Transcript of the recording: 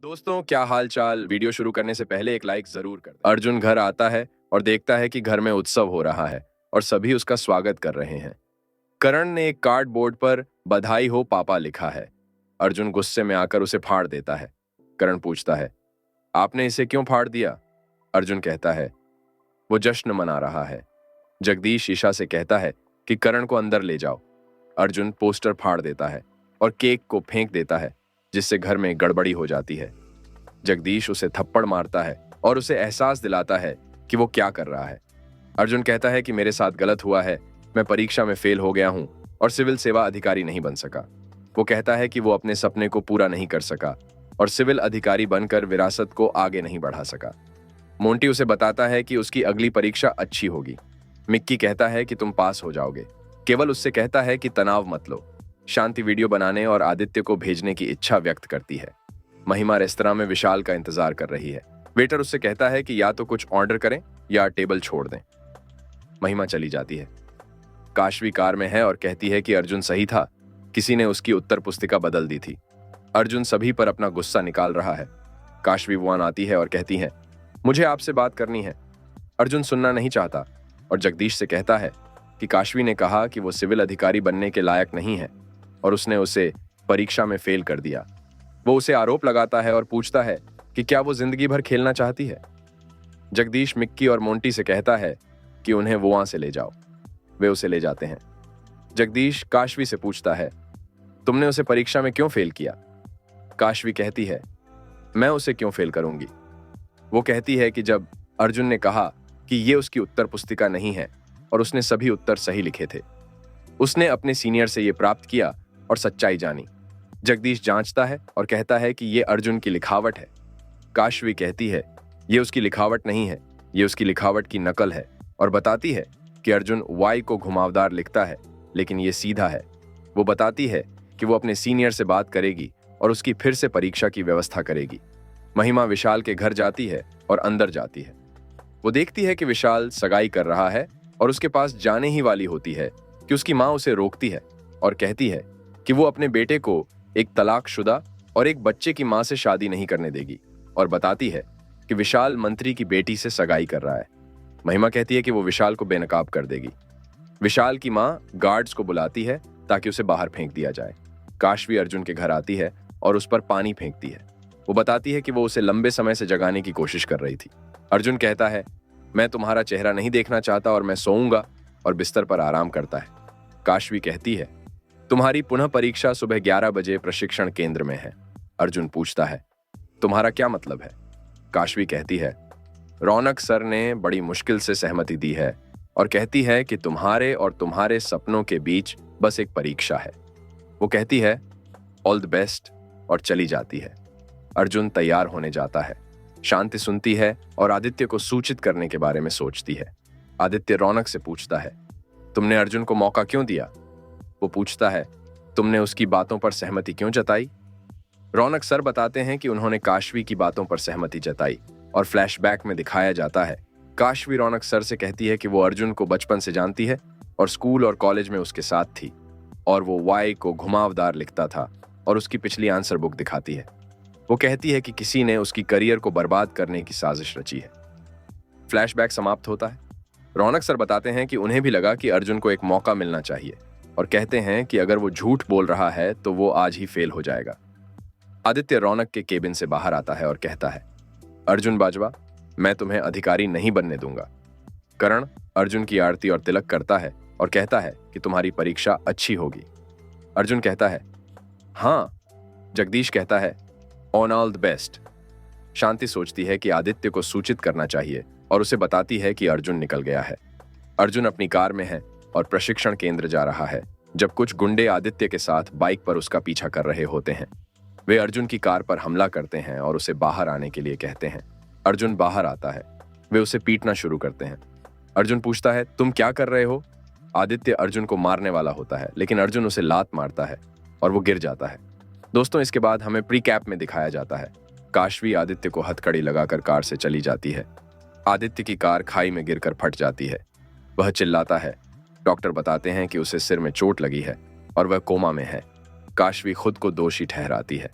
दोस्तों, क्या हाल चाल। वीडियो शुरू करने से पहले एक लाइक जरूर कर दें। अर्जुन घर आता है और देखता है कि घर में उत्सव हो रहा है और सभी उसका स्वागत कर रहे हैं। करण ने एक कार्डबोर्ड पर बधाई हो पापा लिखा है। अर्जुन गुस्से में आकर उसे फाड़ देता है। करण पूछता है, आपने इसे क्यों फाड़ दिया? अर्जुन कहता है, वो जश्न मना रहा है। जगदीश ईशा से कहता है कि करण को अंदर ले जाओ। अर्जुन पोस्टर फाड़ देता है और केक को फेंक देता है, जिससे घर में गड़बड़ी हो जाती है। जगदीश उसे थप्पड़ मारता है और उसे एहसास दिलाता है कि वो क्या कर रहा है। अर्जुन कहता है कि मेरे साथ गलत हुआ है, मैं परीक्षा में फेल हो गया हूं और सिविल सेवा अधिकारी नहीं बन सका। वो कहता है कि वो अपने सपने को पूरा नहीं कर सका और सिविल अधिकारी बनकर विरासत को आगे नहीं बढ़ा सका। मोंटी उसे बताता है कि उसकी अगली परीक्षा अच्छी होगी। मिक्की कहता है कि तुम पास हो जाओगे। केवल उससे कहता है कि तनाव मत लो। शांति वीडियो बनाने और आदित्य को भेजने की इच्छा व्यक्त करती है। महिमा रेस्तरां में विशाल का इंतजार कर रही है। वेटर उससे कहता है कि या तो कुछ ऑर्डर करें या टेबल छोड़ दें। महिमा चली जाती है। काशवी कार में है और कहती है कि अर्जुन सही था, किसी ने उसकी उत्तर पुस्तिका बदल दी थी। अर्जुन सभी पर अपना गुस्सा निकाल रहा है। काशवी बुआन आती है और कहती है, मुझे आपसे बात करनी है। अर्जुन सुनना नहीं चाहता और जगदीश से कहता है कि काशवी ने कहा कि वो सिविल अधिकारी बनने के लायक नहीं है और उसने उसे परीक्षा में फेल कर दिया। वो उसे आरोप लगाता है और पूछता है कि क्या वो जिंदगी भर खेलना चाहती है। जगदीश मिक्की और मोंटी से कहता है कि उन्हें वहां से ले जाओ। वे उसे ले जाते हैं। जगदीश काशवी से पूछता है, तुमने उसे परीक्षा में क्यों फेल किया? काशवी कहती है, मैं उसे क्यों फेल करूंगी। वो कहती है कि जब अर्जुन ने कहा कि ये उसकी उत्तर पुस्तिका नहीं है और उसने सभी उत्तर सही लिखे थे, उसने अपने सीनियर से ये प्राप्त किया और सच्चाई जानी। जगदीश जांचता है और कहता है कि ये अर्जुन की लिखावट है। काशवी कहती है, ये उसकी लिखावट नहीं है, ये उसकी लिखावट की नकल है और बताती है कि अर्जुन वाई को घुमावदार लिखता है, लेकिन ये सीधा है। वो बताती है कि वो अपने सीनियर से बात करेगी और उसकी फिर से परीक्षा की व्यवस्था करेगी। महिमा विशाल के घर जाती है और अंदर जाती है। वो देखती है कि विशाल सगाई कर रहा है और उसके पास जाने ही वाली होती है कि उसकी माँ उसे रोकती है और कहती है कि वो अपने बेटे को एक तलाकशुदा और एक बच्चे की माँ से शादी नहीं करने देगी और बताती है कि विशाल मंत्री की बेटी से सगाई कर रहा है। महिमा कहती है कि वो विशाल को बेनकाब कर देगी। विशाल की माँ गार्ड्स को बुलाती है ताकि उसे बाहर फेंक दिया जाए। काशवी अर्जुन के घर आती है और उस पर पानी फेंकती है। वो बताती है कि वो उसे लंबे समय से जगाने की कोशिश कर रही थी। अर्जुन कहता है, मैं तुम्हारा चेहरा नहीं देखना चाहता और मैं सोऊंगा, और बिस्तर पर आराम करता है। काशवी कहती है, तुम्हारी पुनः परीक्षा सुबह 11 बजे प्रशिक्षण केंद्र में है। अर्जुन पूछता है, तुम्हारा क्या मतलब है? काशवी कहती है, रौनक सर ने बड़ी मुश्किल से सहमति दी है और कहती है कि तुम्हारे और तुम्हारे सपनों के बीच बस एक परीक्षा है। वो कहती है, ऑल द बेस्ट, और चली जाती है। अर्जुन तैयार होने जाता है। शांति सुनती है और आदित्य को सूचित करने के बारे में सोचती है। आदित्य रौनक से पूछता है, तुमने अर्जुन को मौका क्यों दिया? वो पूछता है, तुमने उसकी बातों पर सहमति क्यों जताई? रौनक सर बताते हैं कि उन्होंने काशवी की बातों पर सहमति जताई और फ्लैशबैक में दिखाया जाता है काशवी रौनक सर से कहती है कि वो अर्जुन को बचपन से जानती है और स्कूल और कॉलेज में उसके साथ थी और वो वाई को घुमावदार लिखता था और उसकी पिछली आंसर बुक दिखाती है। वो कहती है कि किसी ने उसकी करियर को बर्बाद करने की साजिश रची है। फ्लैशबैक समाप्त होता है। रौनक सर बताते हैं कि उन्हें भी लगा कि अर्जुन को एक मौका मिलना चाहिए और कहते हैं कि अगर वो झूठ बोल रहा है तो वो आज ही फेल हो जाएगा। आदित्य रौनक के केबिन से बाहर आता है और कहता है, अर्जुन बाजवा, मैं तुम्हें अधिकारी नहीं बनने दूंगा। करण अर्जुन की आरती और तिलक करता है और कहता है कि तुम्हारी परीक्षा अच्छी होगी। अर्जुन कहता है, हाँ। जगदीश कहता है, ऑन ऑल द बेस्ट। शांति सोचती है कि आदित्य को सूचित करना चाहिए और उसे बताती है कि अर्जुन निकल गया है। अर्जुन अपनी कार में है और प्रशिक्षण केंद्र जा रहा है जब कुछ गुंडे आदित्य के साथ बाइक पर उसका पीछा कर रहे होते हैं। वे अर्जुन की कार पर हमला करते हैं और उसे बाहर आने के लिए कहते हैं। अर्जुन बाहर आता है। वे उसे पीटना शुरू करते हैं। अर्जुन पूछता है, तुम क्या कर रहे हो? आदित्य अर्जुन को मारने वाला होता है, लेकिन अर्जुन उसे लात मारता है और वो गिर जाता है। दोस्तों, इसके बाद हमें प्री कैप में दिखाया जाता है काशवी आदित्य को हथकड़ी लगाकर कार से चली जाती है। आदित्य की कार खाई में गिरकर फट जाती है। वह चिल्लाता है। डॉक्टर बताते हैं कि उसे सिर में चोट लगी है और वह कोमा में है। काशवी खुद को दोषी ठहराती है।